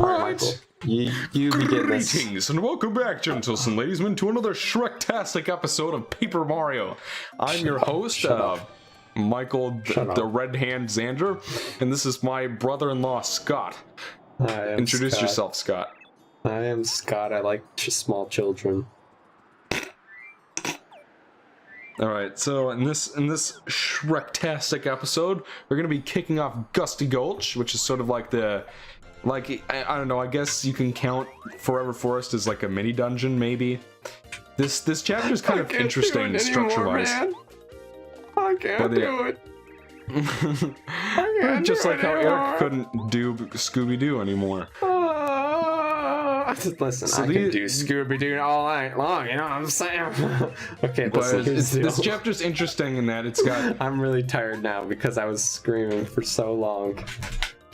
right. You begin this. Greetings and welcome back, gentles and ladiesmen, to another Shrek-tastic episode of Paper Mario. I'm your host, Michael the Red Hand Xander, and this is my brother-in-law, Scott. Introduce yourself, Scott. I am Scott. I like small children. Alright, so in this Shrek-tastic episode, we're going to be kicking off Gusty Gulch, which is sort of like the... I don't know, I guess you can count Forever Forest as like a mini dungeon, maybe. This chapter is kind of interesting structure-wise. I can't do it. I can't Just do like it how anymore. Eric couldn't do Scooby-Doo anymore. Listen, So I can do Scooby-Doo all night long, you know what I'm saying? Okay, But here's the this deal. chapter's interesting in that it's got... I'm really tired now because I was screaming for so long.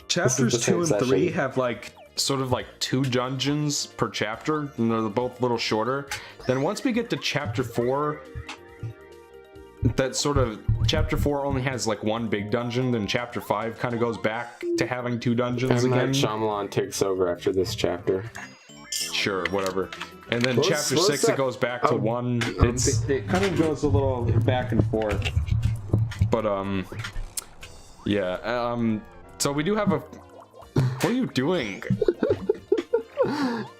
Chapters the 2 and same 3 session. have like sort of like 2 dungeons per chapter, and they're both a little shorter. Then once we get to chapter 4, chapter 4 only has like 1 big dungeon, then chapter 5 kind of goes back to having 2 dungeons M. Night again. Shyamalan takes over after this chapter. Sure, whatever. And then What's chapter 6 that? it goes back to 1. It kind of goes a little back and forth. But yeah. So we do have a... What are you doing?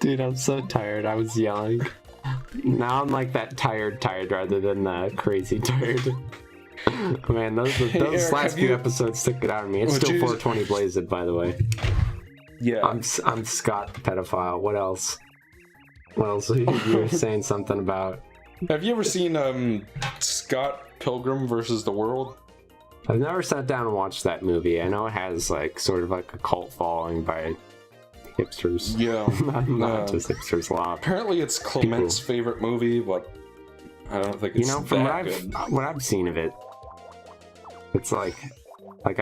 Dude, I'm so tired. I was yelling. Now I'm like that tired rather than crazy tired. Man, those Eric, last have few you- episode stick it out of me. It's Would still you- 420 blazed, by the way. Yeah. I'm Scott the pedophile. What else? What else? You were saying something about. Have you ever seen Scott Pilgrim versus the World? I've never sat down and watched that movie. I know it has like sort of like a cult following by hipsters. Yeah. Not just hipsters, a lot. Apparently it's Clement's favorite movie, but I don't think it's From that good. what I've seen of it, it's like I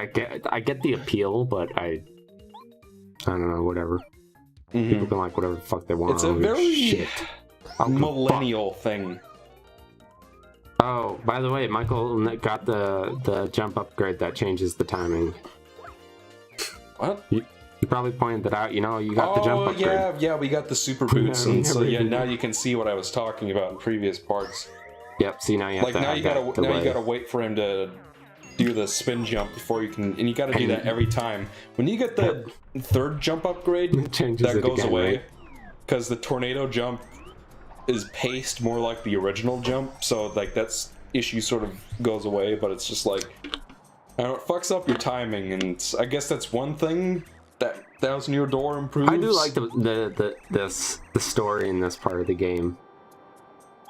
get the appeal, but I don't know, whatever. People can like whatever the fuck they want. It's a on it. very Shit. I don't give a fuck. millennial thing. Oh, by the way, Michael got the jump upgrade that changes the timing. What? You probably pointed that out. You know, you got the jump upgrade. yeah, we got the super boots, Yeah, and so yeah, everything. now you can see what I was talking about in previous parts. Yep. See, now you have Like to now have you that gotta delay. wait for him to do the spin jump before you can, and you gotta do that every time. When you get the third jump upgrade, It changes that it goes again, away right? because the tornado jump is paced more like the original jump, so like that's issue sort of goes away, but it's just like, I don't know, it fucks up your timing, and I guess that's one thing that Thousand Year Door improves. I do like the story in this part of the game.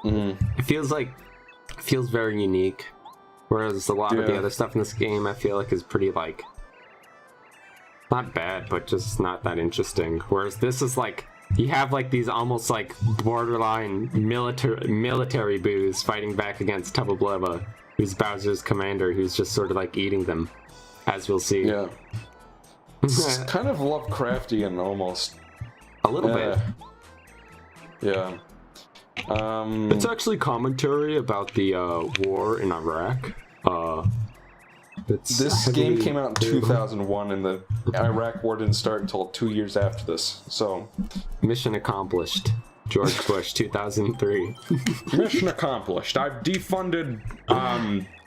It feels very unique, whereas a lot of the other stuff in this game I feel like is pretty like not bad, but just not that interesting. Whereas this is like you have like these almost like borderline military boos fighting back against Tubba Blubba, who's Bowser's commander, who's just sort of like eating them, as we'll see. Yeah. It's kind of Lovecraftian almost. A little bit. Yeah. It's actually commentary about the war in Iraq. This game came out in 2001, and the Iraq War didn't start until 2 years after this. So, Mission accomplished. George Bush, 2003. mission accomplished. I've defunded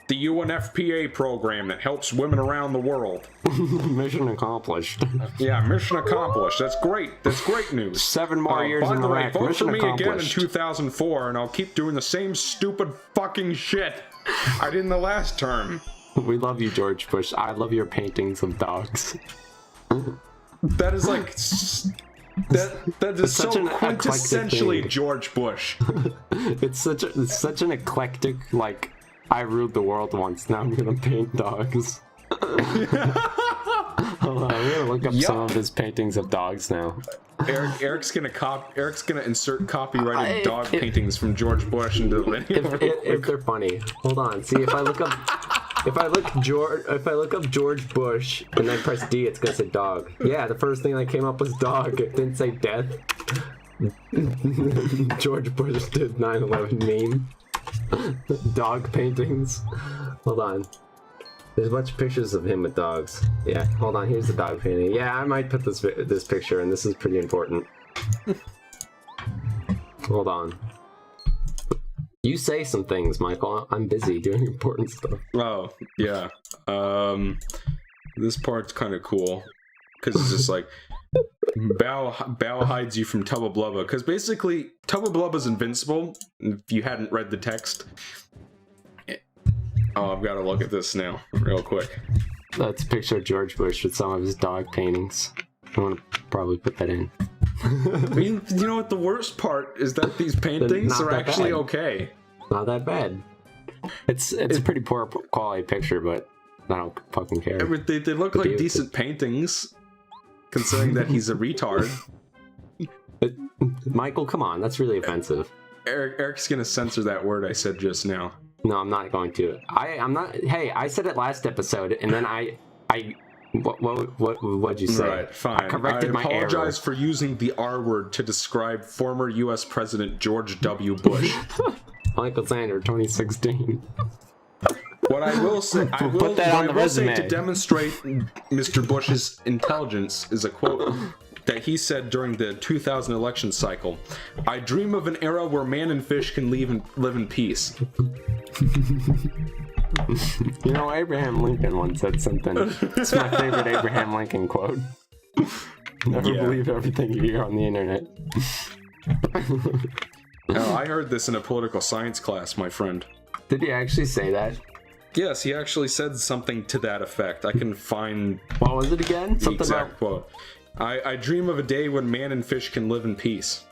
the UNFPA program that helps women around the world. Mission accomplished. Yeah, mission accomplished. That's great. That's great news. 7 more years by in the way, Iraq. vote Mission for me again in accomplished. 2004, and I'll keep doing the same stupid fucking shit I did in the last term. We love you, George Bush. I love your paintings of dogs. That is like... That is such an so eclectic quintessentially thing. George Bush. It's such an eclectic, like, I ruled the world once, now I'm gonna paint dogs. Hold on, I'm gonna look up some of his paintings of dogs now. Eric's gonna insert copyrighted dog paintings from George Bush into the video. If they're funny. Hold on, see if I look up George Bush and then press D, it's gonna say dog. Yeah, the first thing that came up was dog. It didn't say death. George Bush did 9/11 meme. Dog paintings. Hold on. There's a bunch of pictures of him with dogs. Yeah, hold on, here's the dog painting. Yeah, I might put this picture, and this is pretty important. Hold on. You say some things, Michael. I'm busy doing important stuff. Oh, yeah. This part's kind of cool. Because it's just like, Bao hides you from Tubba Blubba. Because basically, Tubba Blubba's invincible, if you hadn't read the text. Oh, I've got to look at this now, real quick. That's a picture of George Bush with some of his dog paintings. I want to probably put that in. You know what the worst part is that these paintings are actually bad. Okay. Not that bad. It's a pretty poor quality picture, but I don't fucking care. They look like decent paintings, considering that he's a retard. Michael, come on, that's really offensive. Eric's gonna censor that word I said just now. No, I'm not going to. I'm not. Hey, I said it last episode, and then what'd you say? Right, fine. I corrected my error. I apologize for using the R word to describe former U.S. President George W. Bush. Michael Sander, 2016. What I will say, to demonstrate Mr. Bush's intelligence is a quote that he said during the 2000 election cycle. "I dream of an era where man and fish can live in peace." You know, Abraham Lincoln once said something. It's my favorite Abraham Lincoln quote. Never believe everything you hear on the internet. Oh, I heard this in a political science class, my friend. Did he actually say that? Yes, he actually said something to that effect. I can find... What was it again? The exact quote. I dream of a day when man and fish can live in peace.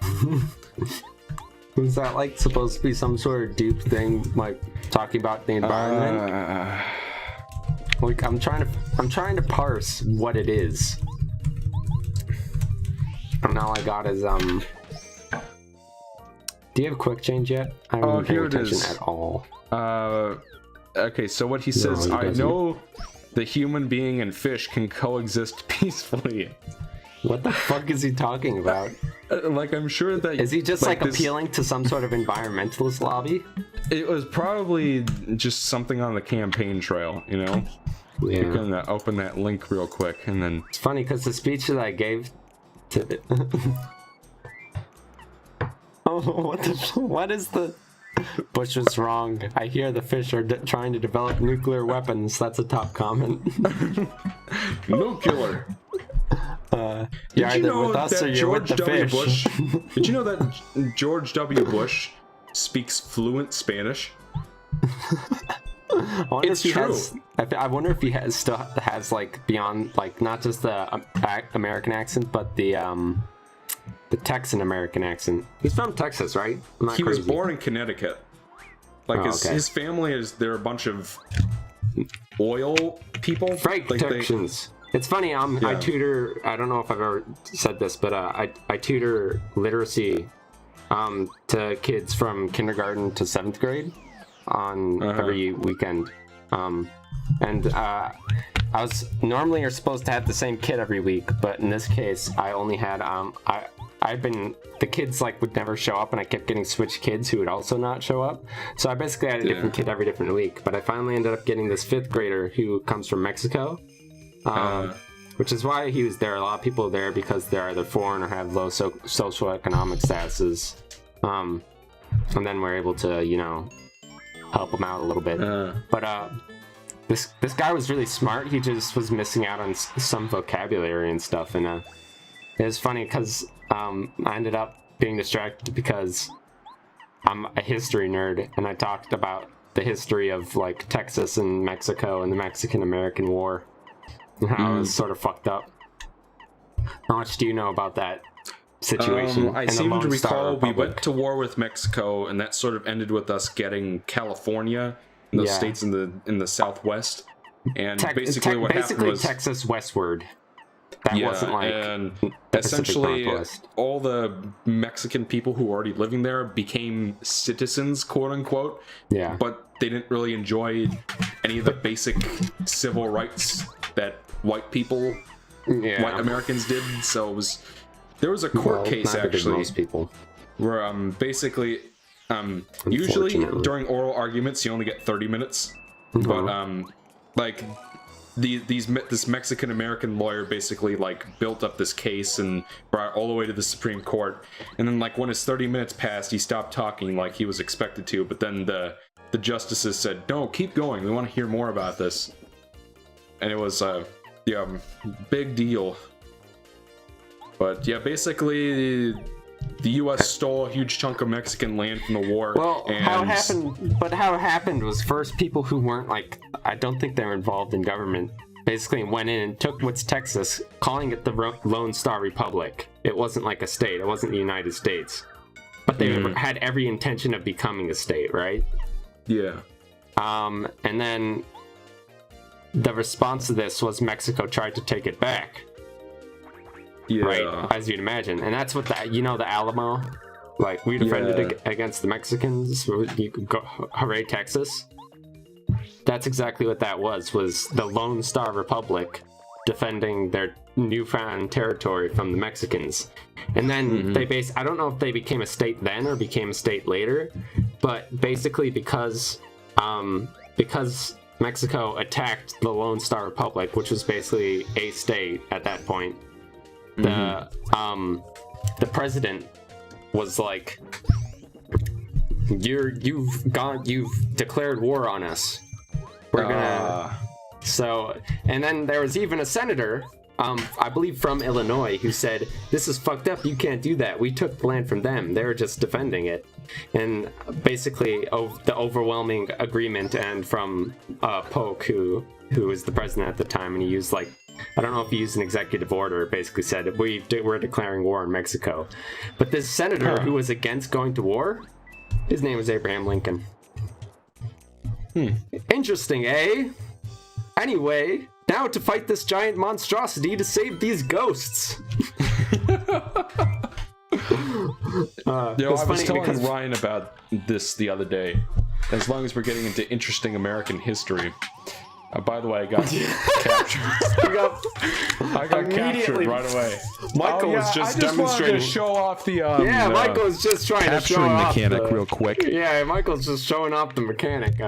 Is that like supposed to be some sort of dupe thing, like talking about the environment? Like I'm trying to parse what it is. And all I got is do you have quick change yet? I haven't been paying attention at all. Okay, so what he says, I know the human being and fish can coexist peacefully. What the fuck is he talking about? Like, I'm sure that... Is he just like appealing to some sort of environmentalist lobby? It was probably just something on the campaign trail, you know? Yeah. We're gonna open that link real quick, and then... It's funny, because the speech that I gave to... Oh, what is the... Bush was wrong. I hear the fish are trying to develop nuclear weapons. That's a top comment. Nuclear. You're either with us or you're with the fish. Bush, did you know that George W. Bush speaks fluent Spanish? It's true. I wonder if he still has like beyond like not just the American accent, but the Texan American accent. He's from Texas, right? He was born in Connecticut. Like his family they're a bunch of oil people. Frank Texans. It's funny, I tutor, I don't know if I've ever said this, but I tutor literacy to kids from kindergarten to 7th grade on every weekend. Normally you're supposed to have the same kid every week, but in this case, I only had, the kids like would never show up and I kept getting switched kids who would also not show up. So I basically had a different kid every different week, but I finally ended up getting this 5th grader who comes from Mexico. Which is why he was there. A lot of people are there because they're either foreign or have low socioeconomic statuses. And then we're able to, you know, help him out a little bit. But this guy was really smart. He just was missing out on some vocabulary and stuff. And it was funny because I ended up being distracted because I'm a history nerd and I talked about the history of like Texas and Mexico and the Mexican-American War. How it was sort of fucked up. How much do you know about that situation? I seem to recall we went to war with Mexico, and that sort of ended with us getting California and those states in the Southwest. And basically what happened was Texas westward. That wasn't like and essentially all the Mexican people who were already living there became citizens, quote unquote. Yeah. But they didn't really enjoy any of the basic civil rights that white people, white Americans did. So there was a court case actually, most people, where basically usually during oral arguments you only get 30 minutes, but like this Mexican American lawyer basically like built up this case and brought it all the way to the Supreme Court, and then like when his 30 minutes passed, he stopped talking like he was expected to, but then the justices said, no, keep going, we want to hear more about this. And it was yeah, big deal. But yeah, basically the US stole a huge chunk of Mexican land from the war. Well, and how it happened was first people who weren't like, I don't think they were involved in government, basically went in and took what's Texas, calling it the Lone Star Republic. It wasn't like a state, it wasn't the United States. But they had every intention of becoming a state, right? Yeah. And then the response to this was Mexico tried to take it back. Yeah. Right, as you'd imagine. And that's what the Alamo, like we defended against the Mexicans, you could go, hooray Texas. That's exactly what that was the Lone Star Republic defending their newfound territory from the Mexicans. And then I don't know if they became a state then or became a state later, but basically because Mexico attacked the Lone Star Republic, which was basically a state at that point, the president was like, you've declared war on us. We're gonna and then there was even a senator, I believe from Illinois, who said, this is fucked up, you can't do that, we took the land from them, they were just defending it. And basically the overwhelming agreement, and from Polk, who was the president at the time, and he used like, I don't know if he used an executive order, basically said, we're declaring war on Mexico. But this senator who was against going to war, his name was Abraham Lincoln. Interesting, eh? Anyway, now to fight this giant monstrosity to save these ghosts. I was telling Ryan about this the other day. As long as we're getting into interesting American history. By the way, I got captured. I got captured right away. Michael was just demonstrating. To show off the. Michael was just trying to show off mechanic real quick. Yeah, Michael's just showing off the mechanic.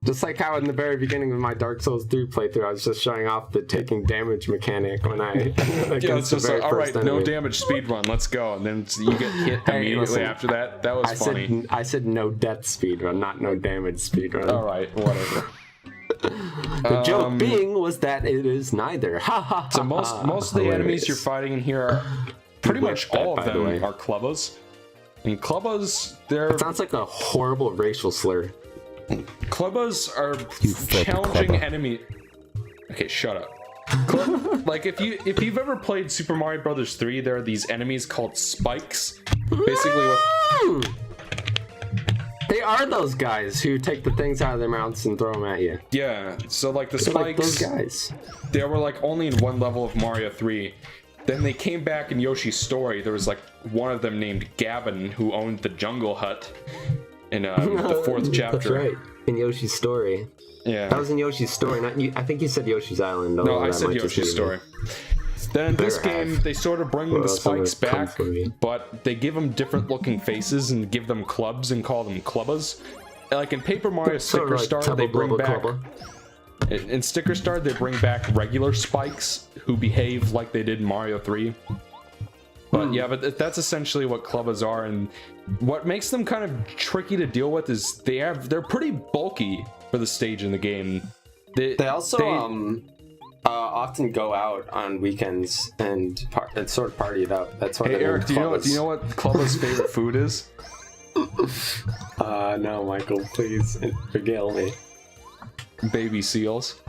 Just like how in the very beginning of my Dark Souls 3 playthrough, I was just showing off the taking damage mechanic when I. It's just like, all right, no damage speedrun, let's go, and then you get hit immediately after that. That was funny. I said no death speedrun, not no damage speedrun. All right, whatever. The joke being was that it is neither. Ha ha. So most of the enemies you're fighting in here are pretty much all of them are clubbas. And clubbas, they're. It sounds like a horrible racial slur. Clubbas are challenging enemy. Okay, shut up. Like if you've ever played Super Mario Brothers 3, there are these enemies called spikes. Basically, they are those guys who take the things out of their mouths and throw them at you. Yeah, so like the They're spikes, like those guys. They were like only in one level of Mario 3. Then they came back in Yoshi's Story. There was like one of them named Gavin who owned the Jungle Hut in the fourth chapter. That's right, in Yoshi's Story. Yeah, that was in Yoshi's Story. Not you. I think you said Yoshi's Island. No, I said Yoshi's Story. Then in this game, they sort of bring the spikes back, but they give them different looking faces and give them clubs and call them clubbas. Like in Paper Mario Sticker Star, they bring back. In Sticker Star, they bring back regular spikes who behave like they did in Mario 3. But yeah, but that's essentially what clubbas are, and what makes them kind of tricky to deal with is they're pretty bulky for the stage in the game. They also often go out on weekends and sort of party it up. That's why. Hey Eric, do you know what Clubba's favorite food is? No, Michael, please regale me. Baby seals.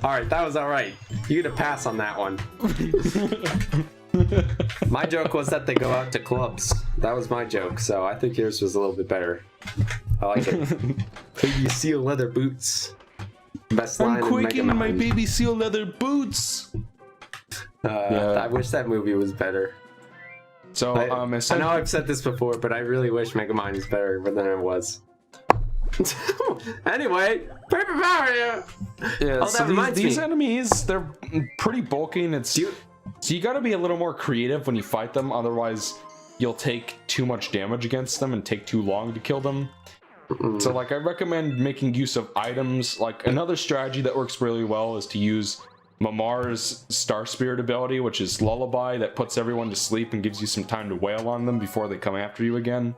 Alright, that was alright. You get a pass on that one. My joke was that they go out to clubs. That was my joke, so I think yours was a little bit better. I like it. Baby seal leather boots. Best line I'm quaking in my baby seal leather boots. I wish that movie was better. So I know I've said this before, but I really wish Megamind was better than it was. Anyway, Paper Mario. Yeah, so these enemies, they're pretty bulky, and so you got to be a little more creative when you fight them. Otherwise, you'll take too much damage against them and take too long to kill them. So like I recommend making use of items. Like another strategy that works really well is to use Mamar's Star Spirit ability, which is Lullaby, that puts everyone to sleep and gives you some time to wail on them before they come after you again.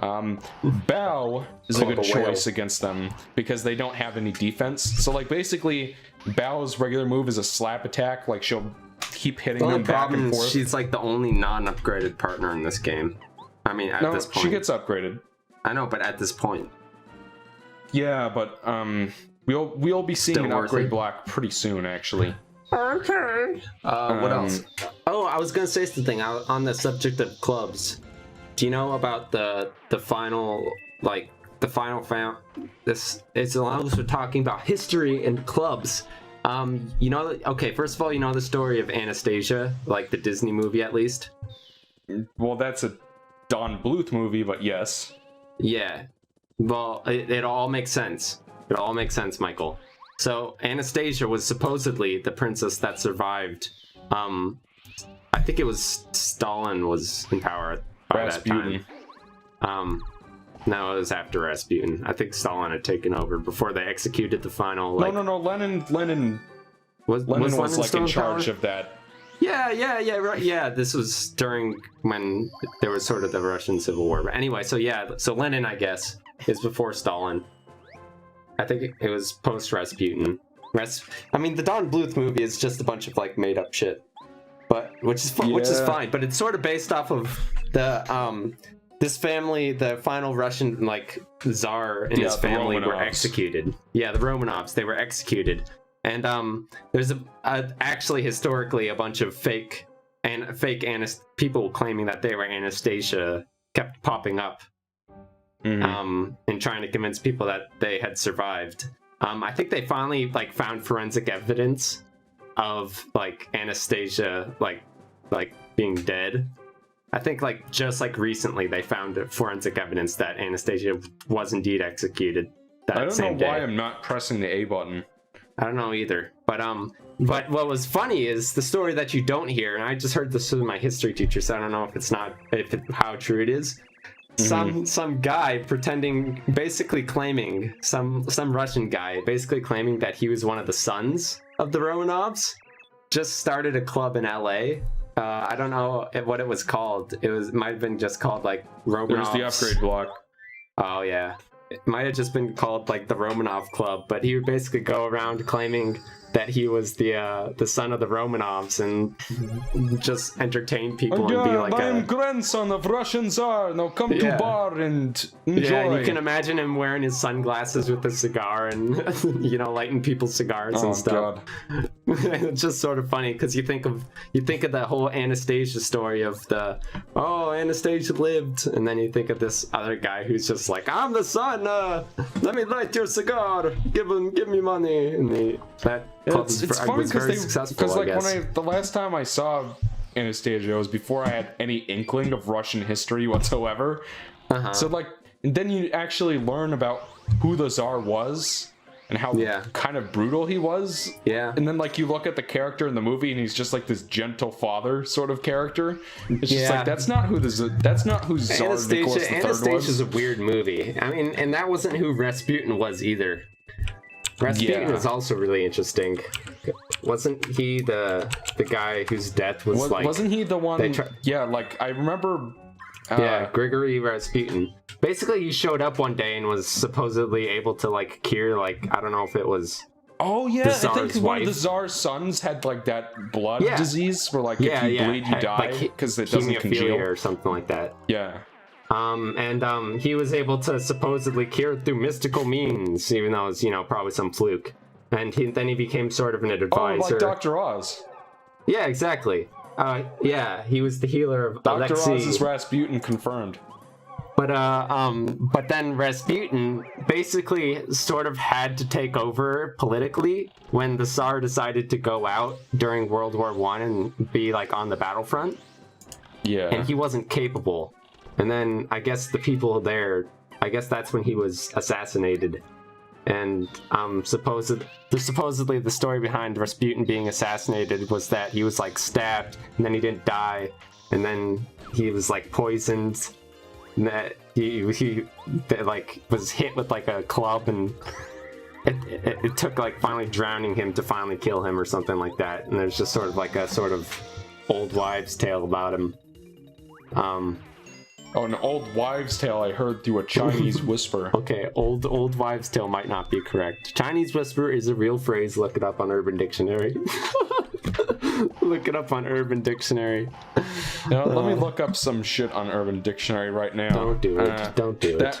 Bow is a good choice against them because they don't have any defense. So like basically Bow's regular move is a slap attack. Like she'll keep hitting them back and forth. She's like the only non-upgraded partner in this game. I mean, at this point. She gets upgraded. I know, but at this point. Yeah, but we'll be seeing an upgrade block pretty soon, actually. Okay. What else? Oh, I was gonna say something on the subject of clubs. Do you know about the final this is allows for talking about history and clubs. You know, okay, first of all, you know the story of Anastasia, like the Disney movie at least? Well, that's a Don Bluth movie, but yes. Yeah. Well, it all makes sense. It all makes sense, Michael. So Anastasia was supposedly the princess that survived. I think it was Stalin was in power by Rasputin. that time. No, it was after Rasputin. I think Stalin had taken over before they executed the final. Like, no. Lenin was like in charge of that. Yeah, right. Yeah, this was during when there was sort of the Russian Civil War. But anyway, so Lenin, I guess, is before Stalin. I think it was post Rasputin. I mean, the Don Bluth movie is just a bunch of like made up shit, but which is fine. But it's sort of based off of the this family, the final Russian like Tsar and his family were executed. Yeah, the Romanovs, they were executed. And there's actually historically a bunch of fake people claiming that they were Anastasia kept popping up, and trying to convince people that they had survived. I think they finally like found forensic evidence of like Anastasia like being dead. I think like just like recently they found forensic evidence that Anastasia was indeed executed that same day. I don't know why I'm not pressing the A button. I don't know either, but what was funny is the story that you don't hear, and I just heard this from my history teacher, so I don't know how true it is. Some guy basically claiming some Russian guy basically claiming that he was one of the sons of the Romanovs, just started a club in LA. I don't know what it was called. It might have been just called like Romanovs. There's the upgrade block. Oh yeah. It might have just been called like the Romanov Club, but he would basically go around claiming that he was the son of the Romanovs and just entertain people and be like, I'm grandson of Russian Tsar. Now come to bar and enjoy. Yeah, and you can imagine him wearing his sunglasses with a cigar and lighting people's cigars and stuff. God. It's just sort of funny because you think of the whole Anastasia story of Anastasia lived, and then you think of this other guy who's just like, I'm the son. Let me light your cigar. Give me money. And it's funny because like the last time I saw Anastasia was before I had any inkling of Russian history whatsoever. So like, and then you actually learn about who the Tsar was and how kind of brutal he was. Yeah. And then like you look at the character in the movie and he's just like this gentle father sort of character. It's just like that's not who Tsar Nicholas III was. Anastasia's a weird movie. I mean, and that wasn't who Rasputin was either. Rasputin was also really interesting. Wasn't he the guy whose death was like... Wasn't he the one... like, I remember... Grigory Rasputin. Basically, he showed up one day and was supposedly able to, like, cure, like, I don't know if it was... Oh, yeah, I think one of the Tsar's sons had, like, that blood disease where, like, if you bleed, you die, because it doesn't congeal. Or something like that. Yeah. He was able to supposedly cure it through mystical means, even though it was, probably some fluke. And then he became sort of an advisor. Oh, like Dr. Oz. Yeah, exactly. He was the healer of Dr. Oz is Rasputin confirmed. But then Rasputin basically sort of had to take over politically when the Tsar decided to go out during World War I and be like on the battlefront. Yeah. And he wasn't capable. And then I guess the people there, that's when he was assassinated. And supposedly the story behind Rasputin being assassinated was that he was like stabbed and then he didn't die, and then he was like poisoned, and that he like was hit with like a club, and it took like finally drowning him to finally kill him or something like that. And there's just sort of like a sort of old wives' tale about him. Oh, an old wives' tale I heard through a Chinese whisper. Okay, old wives' tale might not be correct. Chinese whisper is a real phrase. Look it up on Urban Dictionary. Look it up on Urban Dictionary. Now, let me look up some shit on Urban Dictionary right now. Don't do it. Don't do it.